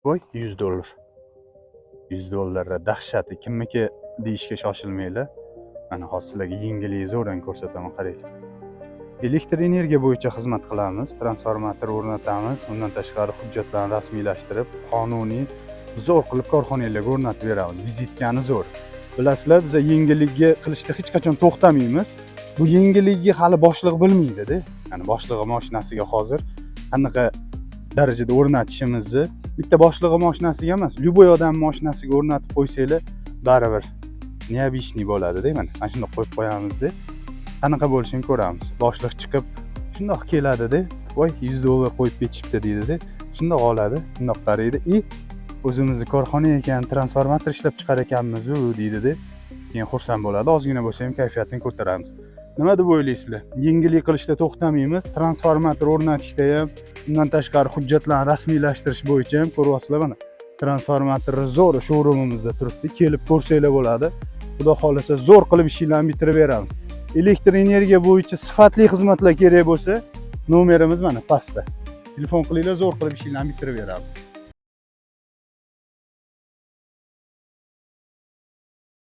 Voy, $100. $100 dahshati. Kimniki deyishga shoshilmanglar. Mana hozir sizlarga yengillik zo'rdan ko'rsataman, qaranglar. Elektr energiya bo'yicha xizmat qilamiz, transformator o'rnatamiz, undan tashqari hujjatlarni rasmiylashtirib, qonuniy zo'r qilib korxonalarga o'rnatib beramiz. Vizitkani zo'r. Bilasizlar, biz yengillikka qilishda hech qachon to'xtamaymiz. Bu yengillikni hali boshliq bilmaydi-da. Ya'ni boshlig'i mashinasiga hozir qanaqa darajada o'rnatishimizni bitta boshlig'i mashinasiga emas, любой odam mashinasiga o'rnatib qo'ysanglar, baribir neobishniy bo'ladi-da. Mana shunda qo'yib qo'yamiz-da. Qanaqa bo'lishini ko'ramiz. Boshliq chiqib shundoq keladi-da. Voy, $100 qo'yib ketishibdi deydi-da. Shundoq oladi, shundoq qaraydi. O'zimizni korxona ekan, transformator ishlab chiqar ekanmiz-ku deydi-da. Keyin xursand bo'ladi. Ozgina bo'lsa ham kayfiyatini ko'taramiz. Nima deb o'ylaysizlar? Yengillik qilishda to'xtamaymiz, transformator o'rnatishda ham, undan tashqari hujjatlarni rasmiylashtirish bo'yicha ham ko'ryapsizlar mana. Transformator zo'r showroomimizda turibdi. Kelib ko'rsanglar bo'ladi. Xudo xolasa zo'r qilib ishlarni bitirib beramiz. Elektr energiya bo'yicha sifatli xizmatlar kerak bo'lsa, nomerimiz mana pastda. Telefon qilinglar, zo'r qilib ishlarni bitirib beramiz.